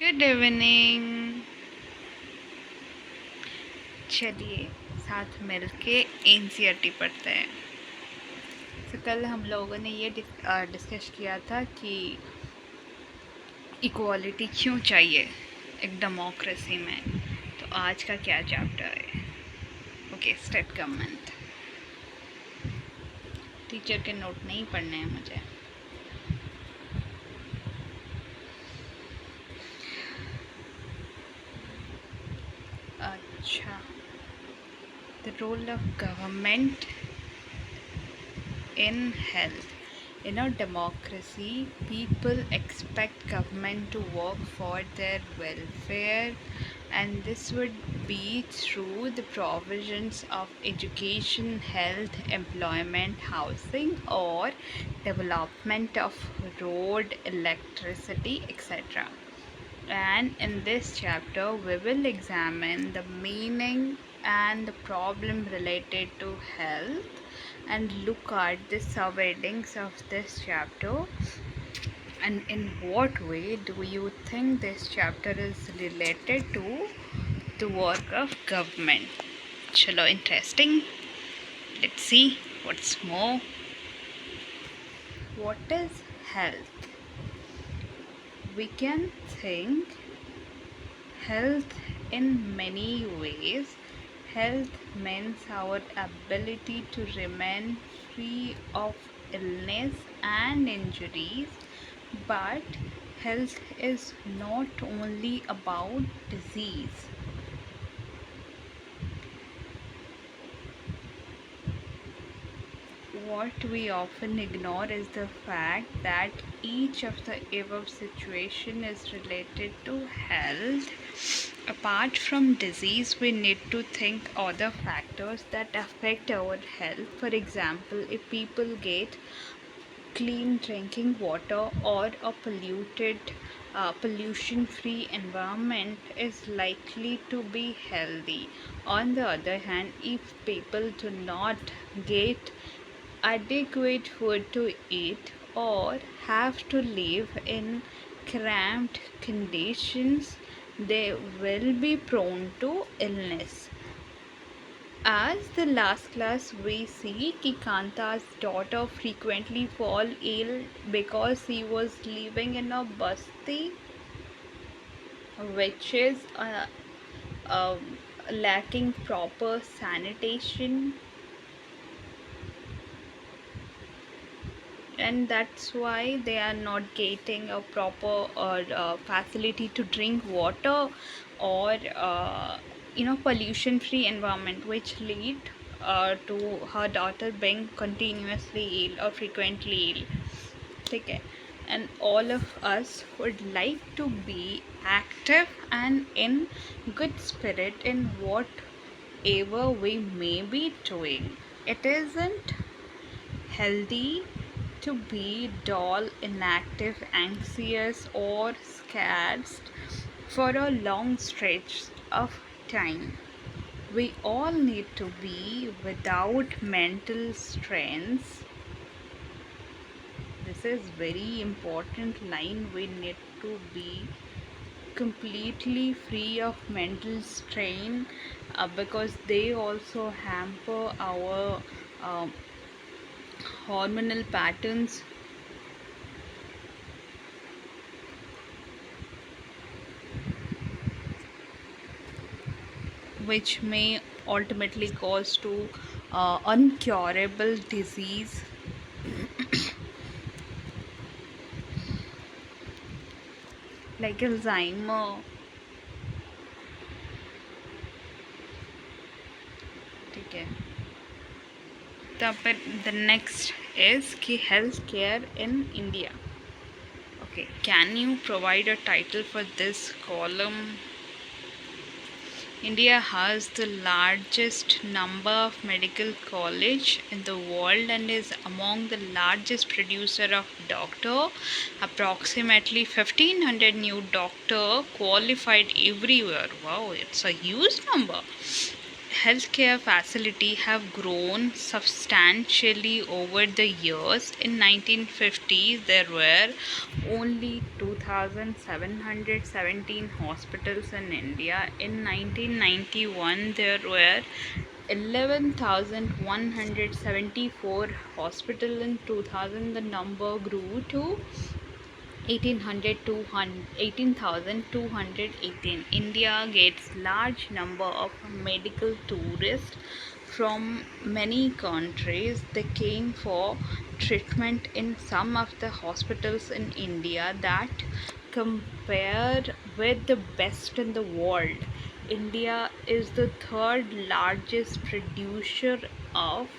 Good evening. चलिए साथ मिलके एनसीईआरटी पढ़ते हैं। तो कल हम लोगों ने ये डिस्कस किया था कि इक्वालिटी क्यों चाहिए एक डेमोक्रेसी में। तो आज का क्या चैप्टर है? Okay, state government. टीचर के नोट नहीं पढ़ने हैं मुझे। अच्छा, the role of government in health. In a democracy, people expect government to work for their welfare, and this would be through the provisions of education, health, employment, housing, or development of road, electricity, etc. And in this chapter, we will examine the meaning and the problem related to health and look at the subheadings of this chapter. And in what way do you think this chapter is related to the work of government? Chalo, interesting. Let's see what's more. What is health? We can think health in many ways. Health means our ability to remain free of illness and injuries, but health is not only about disease. What we often ignore is the fact that each of the above situation is related to health. Apart from disease, we need to think other factors that affect our health. For example, if people get clean drinking water or a pollution free environment is likely to be healthy. On the other hand, if people do not get adequate food to eat or have to live in cramped conditions, they will be prone to illness. As the last class we see कि Kanta's daughter frequently fall ill because he was living in a basti, which is lacking proper sanitation, and that's why they are not getting a proper facility to drink water or pollution free environment, which lead to her daughter being continuously ill or frequently ill. Okay. And all of us would like to be active and in good spirit in whatever we may be doing. It isn't healthy to be dull, inactive, anxious, or scared for a long stretch of time. We all need to be without mental strength. This is very important line. We need to be completely free of mental strain, because they also hamper our hormonal patterns, which may ultimately cause to uncurable disease like Alzheimer. Okay. The next is ki healthcare in India. Okay, can you provide a title for this column? India has the largest number of medical college in the world and is among the largest producer of doctor. Approximately 1500 new doctor qualified every year. Wow, it's a huge number. healthcare facility have grown substantially over the years. In 1950s, there were only 2,717 hospitals in India. In 1991, there were 11,174 hospitals. In 2000, the number grew to 18,218. India gets large number of medical tourists from many countries. They came for treatment in some of the hospitals in India that compare with the best in the world. India is the third largest producer of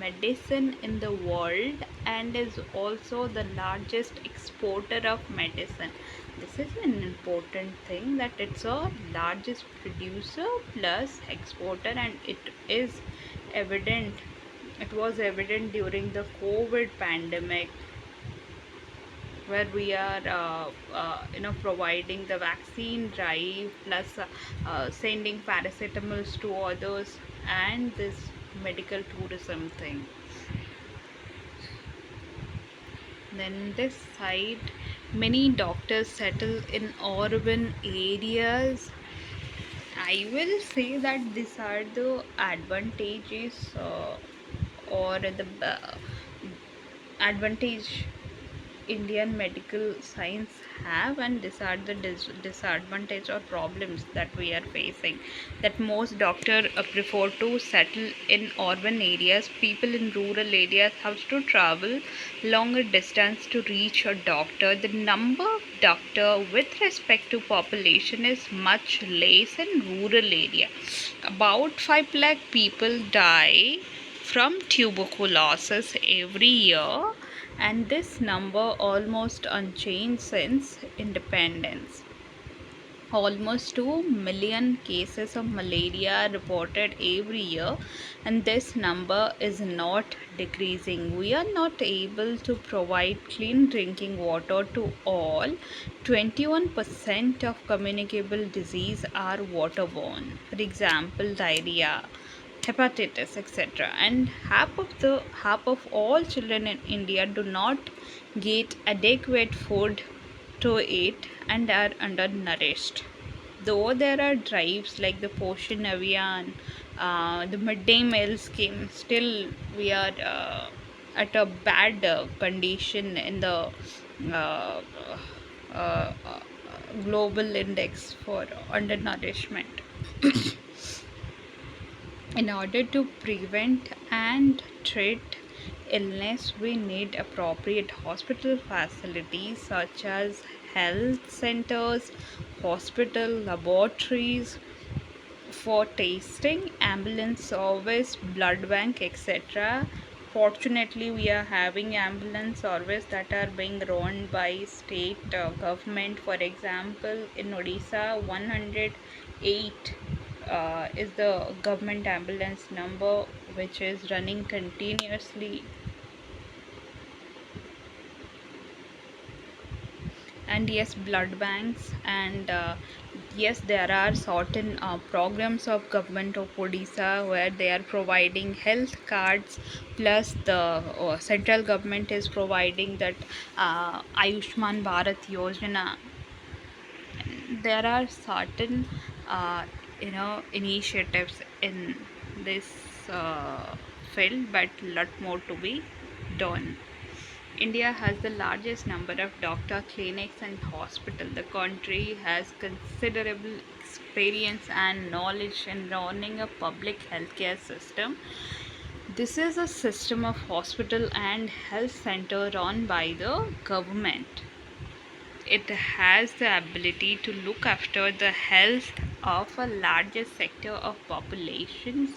medicine in the world and is also the largest exporter of medicine. This is an important thing, that it's a largest producer plus exporter, and is evident it was evident during the COVID pandemic, where we are providing the vaccine drive plus sending paracetamols to others, and this medical tourism thing. Then this side, many doctors settle in urban areas. I will say that these are the advantages, or the advantage Indian medical science have, and these are the disadvantage or problems that we are facing. That most doctor prefer to settle in urban areas. People in rural areas have to travel longer distance to reach a doctor. The number of doctor with respect to population is much less in rural area. About 5 lakh people die from tuberculosis every year, and this number almost unchanged since independence. Almost 2 million cases of malaria are reported every year, and this number is not decreasing. We are not able to provide clean drinking water to all. 21% of communicable disease are waterborne. For example, diarrhea, hepatitis, etc. And half of all children in India do not get adequate food to eat and are undernourished. Though there are drives like the Poshan Abhiyan, the midday meal scheme, still we are at a bad condition in the uh, uh, global index for undernourishment. In order to prevent and treat illness, we need appropriate hospital facilities such as health centers, hospital laboratories for testing, ambulance service, blood bank, etc. Fortunately, we are having ambulance service that are being run by state government. For example, in Odisha, 108 is the government ambulance number, which is running continuously. And yes, blood banks, and yes, there are certain programs of government of Odisha where they are providing health cards, plus the central government is providing that Ayushman Bharat Yojana. There are certain initiatives in this field, but lot more to be done. India has the largest number of doctor clinics and hospitals. The country has considerable experience and knowledge in running a public healthcare system. This is a system of hospital and health center run by the government. It has the ability to look after the health of a larger sector of population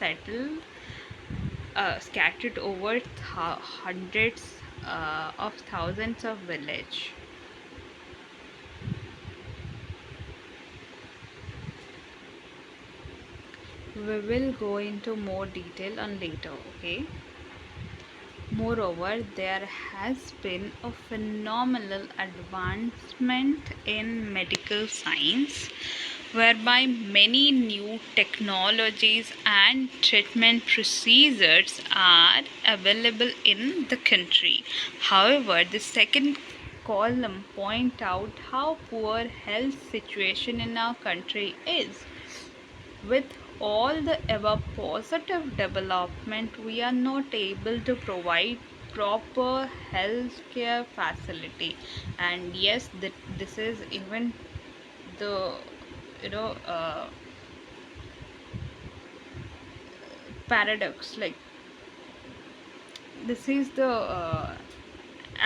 scattered over hundreds of thousands of villages. We will go into more detail on later, okay? Moreover, there has been a phenomenal advancement in medical science. whereby many new technologies and treatment procedures are available in the country. However, the second column point out how poor health situation in our country is. With all the above positive development, we are not able to provide proper healthcare facility. And yes, this is even the you know paradox. Like, this is the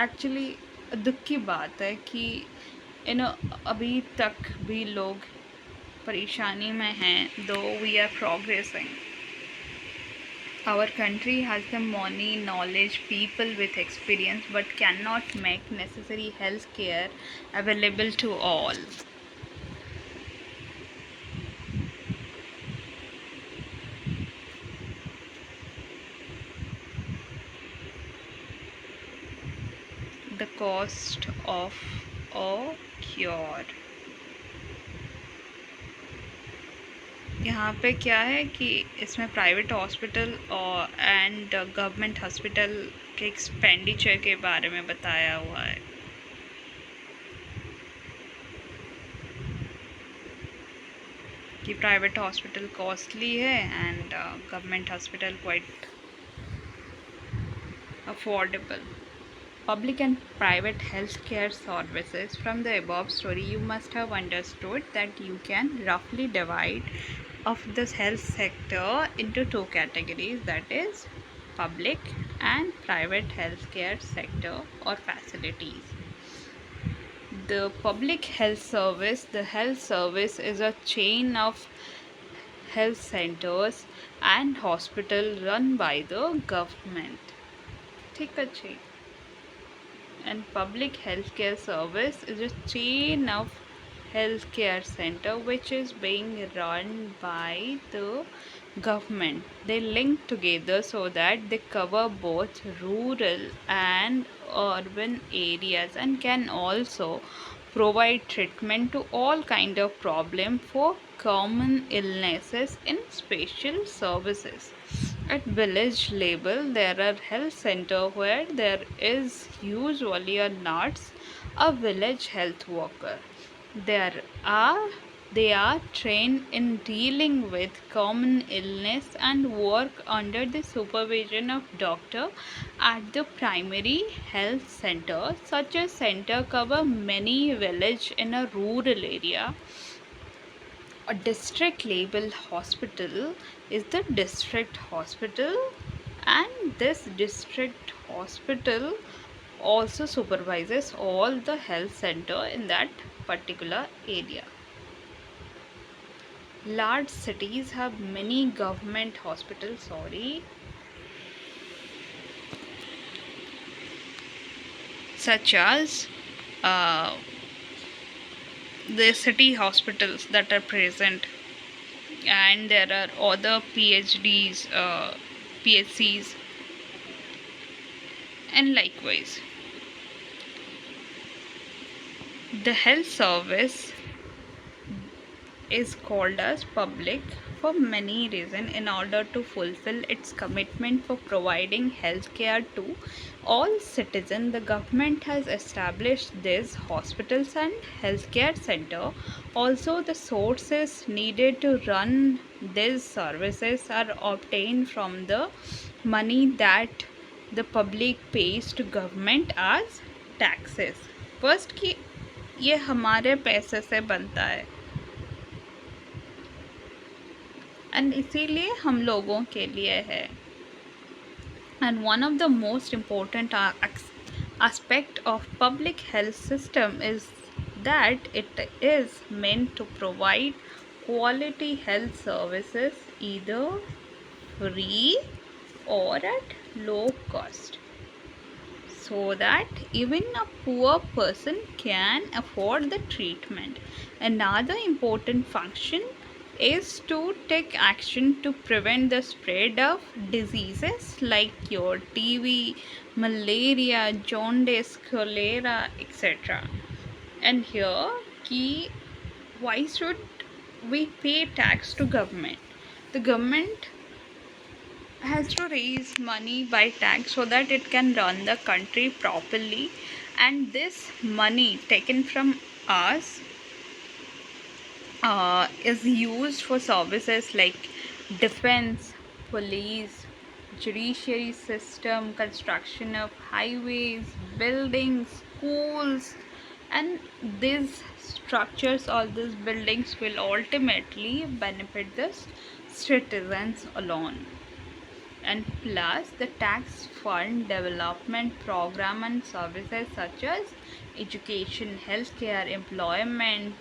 actually दुख की बात है कि you know अभी तक भी लोग परेशानी में हैं, though we are progressing. Our country has the money, knowledge, people with experience, but cannot make necessary health care available to all. The cost of a cure. यहाँ पे क्या है कि इसमें प्राइवेट हॉस्पिटल और एंड गवर्नमेंट हॉस्पिटल के expenditure के बारे में बताया हुआ है. कि प्राइवेट हॉस्पिटल कॉस्टली है and government hospital quite affordable. Public and private healthcare services. From the above story, you must have understood that you can roughly divide of this health sector into two categories, that is public and private healthcare sector or facilities. The public health service, the health service is a chain of health centers and hospital run by the government. ठीक है जी. And public healthcare service is a chain of healthcare center which is being run by the government. They link together so that they cover both rural and urban areas and can also provide treatment to all kind of problem for common illnesses in special services. At village level, there are health center where there is usually a nurse, a village health worker. There are they are trained in dealing with common illness and work under the supervision of doctor at the primary health center. Such a center cover many village in a rural area. A district level hospital is the district hospital, and this district hospital also supervises all the health center in that particular area. Large cities have many government hospitals, such as uh, the city hospitals that are present, and there are other PhDs, PhCs, and likewise. The health service is called as public for many reasons. In order to fulfill its commitment for providing health care to all citizens, the government has established these hospitals and healthcare center. Also, the sources needed to run these services are obtained from the money that the public pays to government as taxes. First कि ये हमारे पैसे से बनता है and इसीलिए हम लोगों के लिए है. And one of the most important aspect of public health system is that it is meant to provide quality health services either free or at low cost, so that even a poor person can afford the treatment. Another important function is to take action to prevent the spread of diseases like your TB, malaria, jaundice, cholera, etc. And here, key, why should we pay tax to government. The government has to raise money by tax so that it can run the country properly, and this money taken from us is used for services like defense, police, judiciary system, construction of highways, buildings, schools, and these structures, all these buildings will ultimately benefit the citizens alone. And plus the tax fund development program and services such as education, healthcare, employment,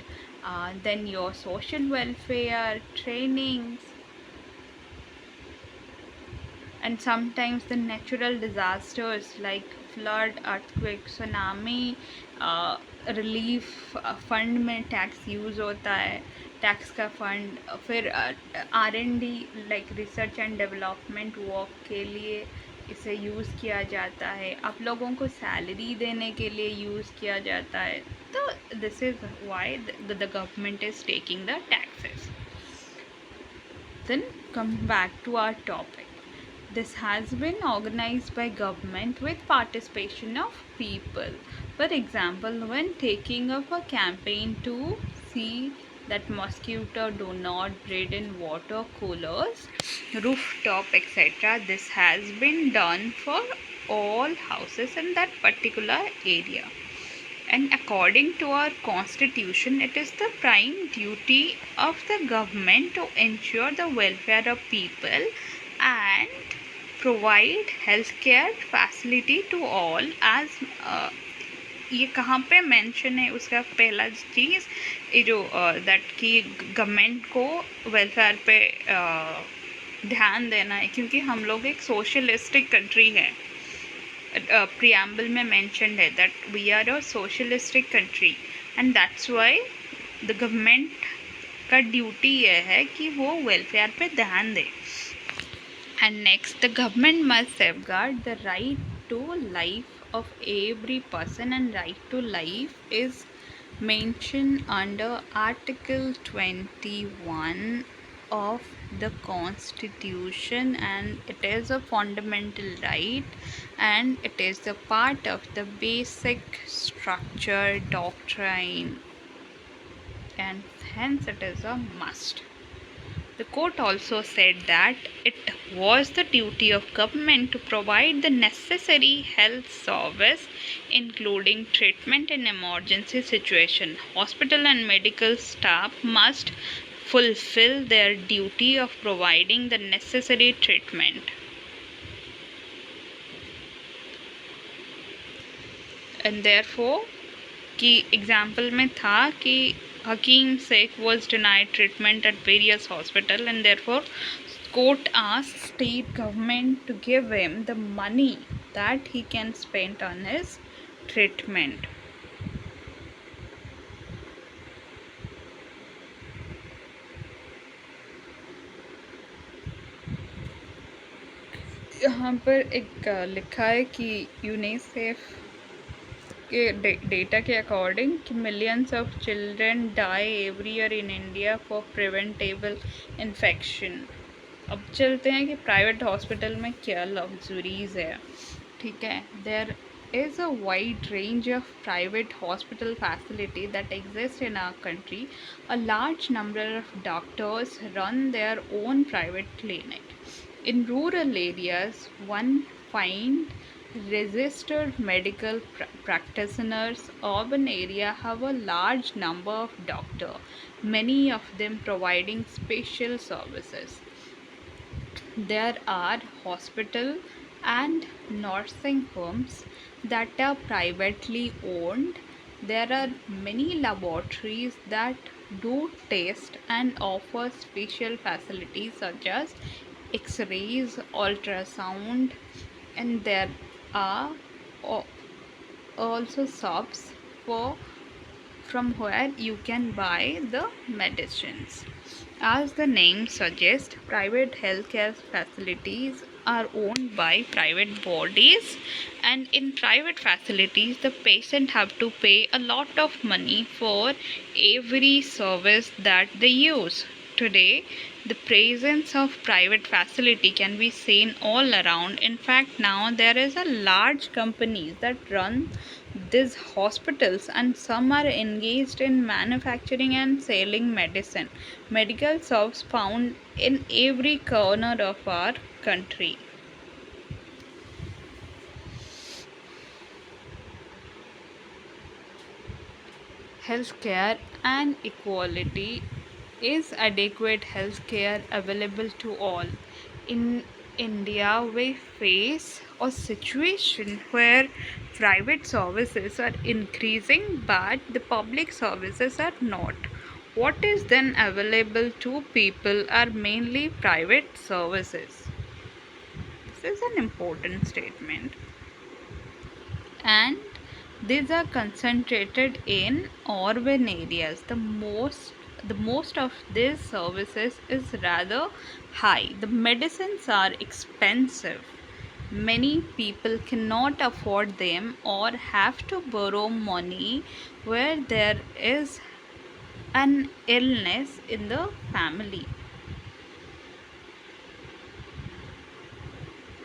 then your social welfare, trainings, and sometimes the natural disasters like flood, earthquake, tsunami, relief fund में tax use होता है, tax का fund फिर R&D like research and development work के लिए इसे use किया जाता है, आप लोगों को सैलरी देने के लिए यूज़ किया जाता है. तो this is why the government is taking the taxes. Then come back to our topic. This has been organized by government with participation of people. For example, when taking up a campaign to see that mosquito do not breed in water coolers, rooftop, etc., this has been done for all houses in that particular area. And according to our constitution, it is the prime duty of the government to ensure the welfare of people and provide healthcare facility to all as ये कहाँ पे mention है उसका पहला चीज़, ये जो that कि government को वेलफेयर पे ध्यान देना है, क्योंकि हम लोग एक सोशलिस्टिक कंट्री है. preamble में mentioned है that we are a socialistic country and that's why the government का ड्यूटी ये है कि वो वेलफेयर पे ध्यान दे. And next, the government must safeguard the right to life of every person, and right to life is mentioned under Article 21 of the Constitution, and it is a fundamental right and it is the part of the basic structure doctrine, and hence it is a must. The court also said that it was the duty of government to provide the necessary health service, including treatment in emergency situation. Hospital and medical staff must fulfill their duty of providing the necessary treatment. And therefore, कि example में था कि Hakim Sheikh was denied treatment at various hospitals, and therefore court asked state government to give him the money that he can spend on his treatment. यहाँ पर एक लिखा है कि यूनिसेफ के डेटा के अकॉर्डिंग कि millions of children die every year in India for preventable infection. अब चलते हैं कि प्राइवेट हॉस्पिटल में क्या लग्जरीज है. ठीक है, there is a wide range of private hospital facility that exist in our country. A large number of doctors run their own private clinic. In rural areas, one find registered medical practitioners. Urban area have a large number of doctors, many of them providing special services. There are hospital and nursing homes that are privately owned. There are many laboratories that do test and offer special facilities such as X-rays, ultrasound, and there are also shops for from where you can buy the medicines. As the name suggests, private healthcare facilities are owned by private bodies, and in private facilities the patient have to pay a lot of money for every service that they use. Today, the presence of private facility can be seen all around. In fact, now there is a large companies that run these hospitals, and some are engaged in manufacturing and selling medicine. Medical shops found in every corner of our country. Healthcare and equality. Is adequate healthcare available to all? In India, we face a situation where private services are increasing but the public services are not. What is then available to people are mainly private services. This is an important statement, and these are concentrated in urban areas. The most of these services is rather high. The medicines are expensive. Many people cannot afford them or have to borrow money where there is an illness in the family.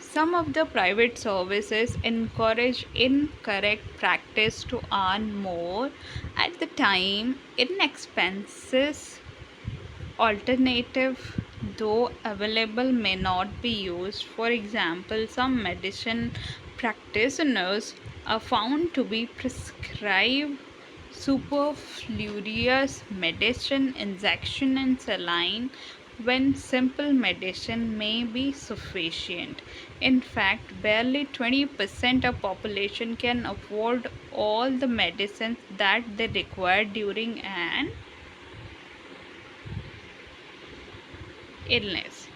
Some of the private services encourage incorrect practice to earn more. At the time, inexpensive alternative, though available, may not be used. For example, some medicine practitioners are found to be prescribed superfluous medicine, injection, and saline when simple medicine may be sufficient. In fact, barely 20% of population can afford all the medicines that they require during an illness.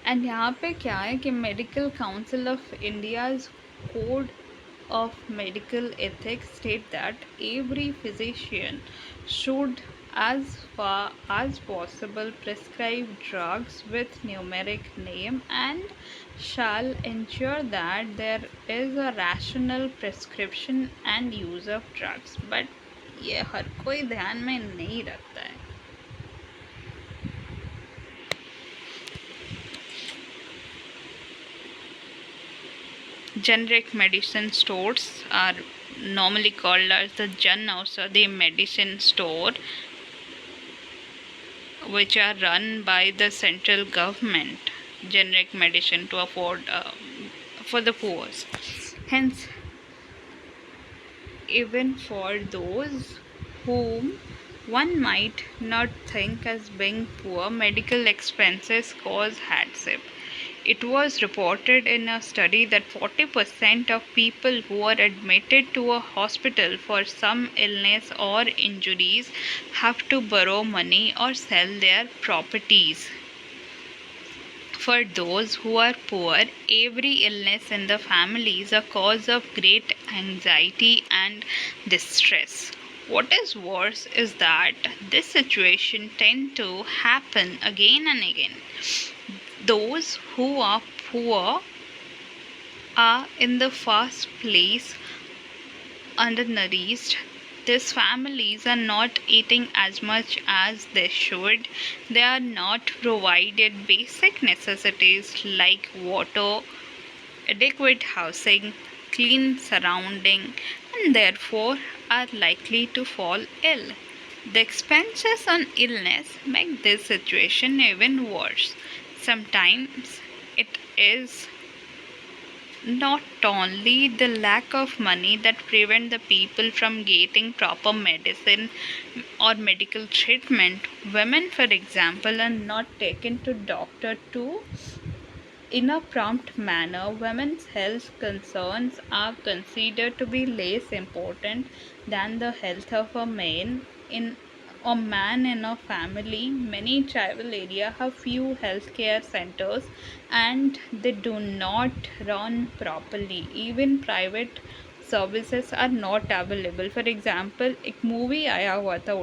And यहाँ पे क्या है कि medical council of India's code of medical ethics state that every physician should, as far as possible, prescribe drugs with numeric name and shall ensure that there is a rational prescription and use of drugs. But ये हर कोई ध्यान में नहीं रखता है. Generic medicine stores are normally called as the Jan Aushadhi medicine store, which are run by the central government. Generic medicine to afford for the poor. Hence, even for those whom one might not think as being poor, medical expenses cause hardship. It was reported in a study that 40% of people who are admitted to a hospital for some illness or injuries have to borrow money or sell their properties. For those who are poor, every illness in the family is a cause of great anxiety and distress. What is worse is that this situation tends to happen again and again. Those who are poor are in the first place undernourished. These families are not eating as much as they should. They are not provided basic necessities like water, adequate housing, clean surrounding, and therefore are likely to fall ill. The expenses on illness make this situation even worse. Sometimes it is not only the lack of money that prevent the people from getting proper medicine or medical treatment. Women, for example, are not taken to doctor too in a prompt manner. Women's health concerns are considered to be less important than the health of a man in a family. Many tribal areas have few healthcare centers and they do not run properly. Even private services are not available. For example, एक movie आया हुआ था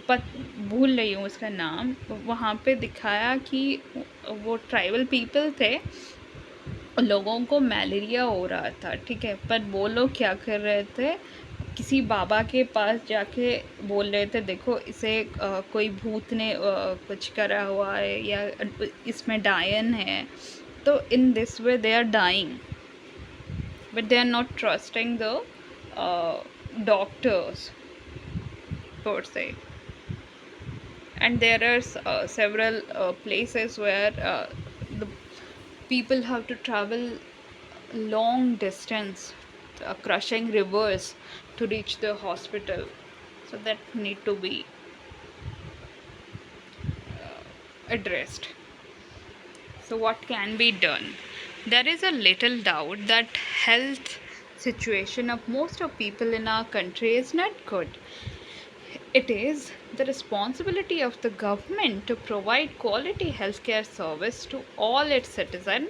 पत भूल रही हूँ उसका नाम, वहाँ पे दिखाया कि वो ट्राइबल पीपल थे, लोगों को मलेरिया हो रहा था, ठीक है, पर वो लोग क्या कर रहे थे, किसी बाबा के पास जाके बोल रहे थे देखो इसे कोई भूत ने कुछ करा हुआ है या इसमें डायन है, तो in this way they are dying, but they are not trusting the doctors per se. And there are several places where the people have to travel long distance, crushing rivers to reach the hospital, so that need to be addressed. So what can be done? There is a little doubt that health situation of most of people in our country is not good. It is the responsibility of the government to provide quality healthcare service to all its citizens,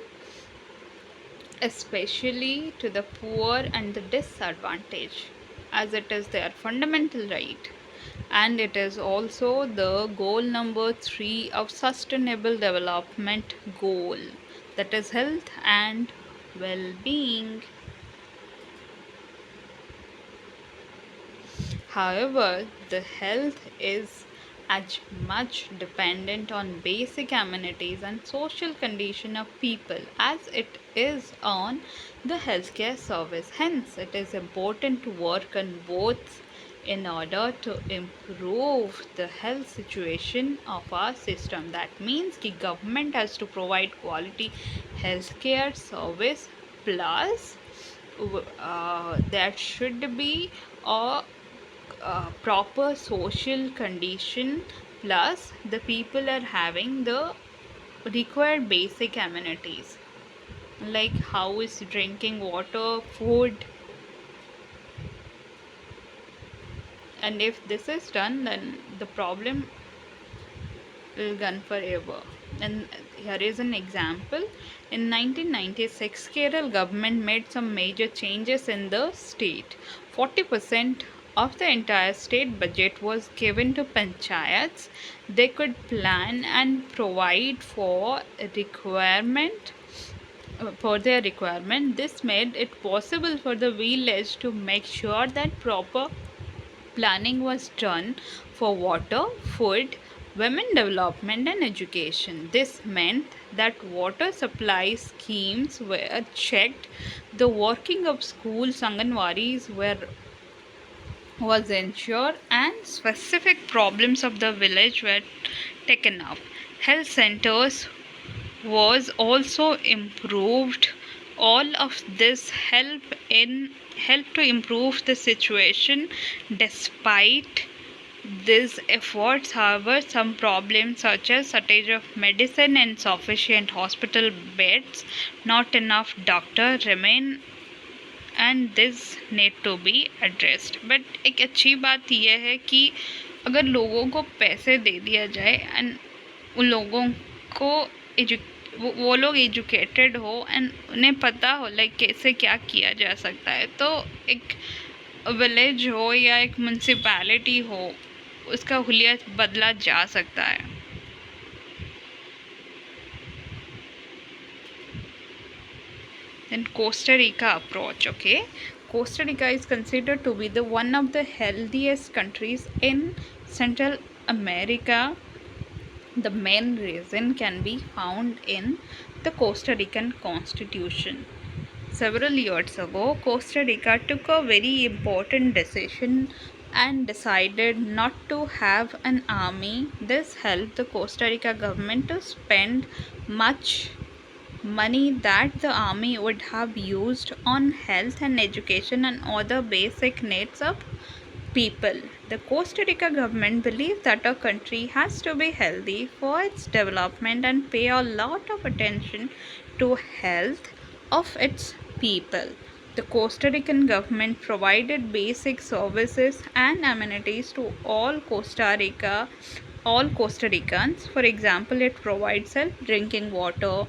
especially to the poor and the disadvantaged, as it is their fundamental right. And it is also the goal number 3 of Sustainable Development Goal, that is health and well-being. However, the health is as much dependent on basic amenities and social condition of people as it is on the healthcare service. Hence, it is important to work on both in order to improve the health situation of our system. That means the government has to provide quality healthcare service, plus there should be a proper social condition, plus the people are having the required basic amenities like house, drinking water, food. And if this is done, then the problem will gone forever. And here is an example. In 1996, Kerala government made some major changes in the state. 40% of the entire state budget was given to panchayats. They could plan and provide for requirement for their requirement. This made it possible for the village to make sure that proper planning was done for water, food, women development, and education. This meant that water supply schemes were checked, the working of schools, Anganwadis was ensured, and specific problems of the village were taken up. Health centers was also improved. All of this help to improve the situation. Despite these efforts, however, some problems such as shortage of medicine, insufficient hospital beds, not enough doctor remain, and this need to be addressed. But एक अच्छी बात यह है कि अगर लोगों को पैसे दे दिया जाए एंड उन लोगों को वो लोग एजुकेटेड हो एंड उन्हें पता हो लाइक कैसे क्या किया जा सकता है, तो एक विलेज हो या एक म्यूनसिपैलिटी हो, उसका हुलिया बदला जा सकता है. Then Costa Rica approach. Okay, Costa Rica is considered to be the one of the healthiest countries in Central America. The main reason can be found in the Costa Rican Constitution. Several years ago, Costa Rica took a very important decision and decided not to have an army. This helped the Costa Rica government to spend much money that the army would have used on health and education and other basic needs of people. The Costa Rica government believes that a country has to be healthy for its development and pay a lot of attention to health of its people. The Costa Rican government provided basic services and amenities to all Costa Ricans. For example, it provides safe drinking water,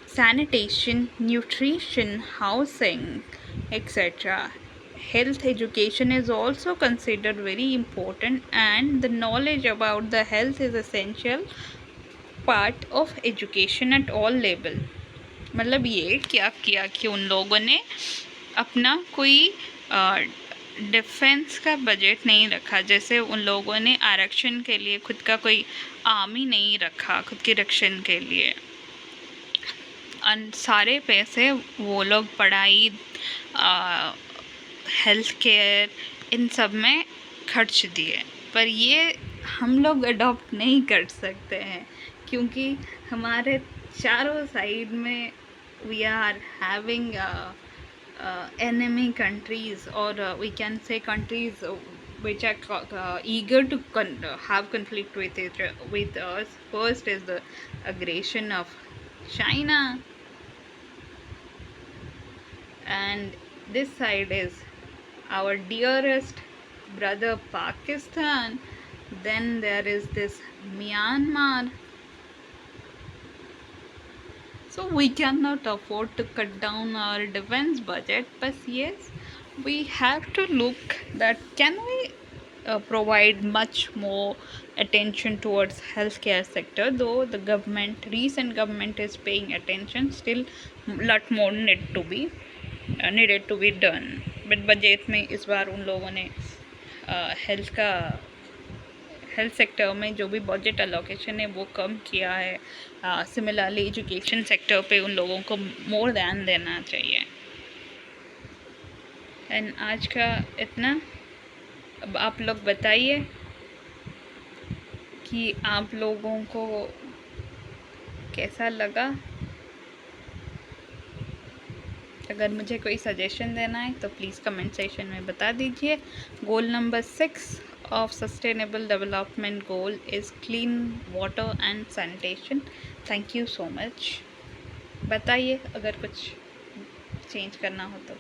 sanitation, nutrition, housing, etc. health education is also considered very important, and the knowledge about the health is essential part of education at all level. मतलब ये क्या किया कि उन लोगों ने अपना कोई डिफेंस का बजट नहीं रखा, जैसे उन लोगों ने आरक्षण के लिए खुद का कोई आर्मी नहीं रखा खुद के रक्षण के लिए। सारे पैसे वो लोग पढ़ाई, हेल्थ केयर, इन सब में खर्च दिए। पर ये हम लोग अडॉप्ट नहीं कर सकते हैं क्योंकि हमारे चारों साइड में we are having enemy countries, or we can say countries which are eager to have conflict with us. First is the aggression of China, and this side is our dearest brother Pakistan. Then there is this Myanmar. So we cannot afford to cut down our defense budget, but yes, we have to look that can we provide much more attention towards healthcare sector. Though the recent government is paying attention, still lot more needed to be done. But budget में इस बार उन लोगों ने health sector में जो भी budget allocation है वो कम किया है। सिमिलरली एजुकेशन सेक्टर पे उन लोगों को मोर ध्यान देना चाहिए। एंड आज का इतना। अब आप लोग बताइए कि आप लोगों को कैसा लगा। अगर मुझे कोई सजेशन देना है तो प्लीज़ कमेंट सेक्शन में बता दीजिए। Goal number 6 of sustainable development goal is clean water and sanitation. Thank you so much. बताइए अगर कुछ चेंज करना हो तो।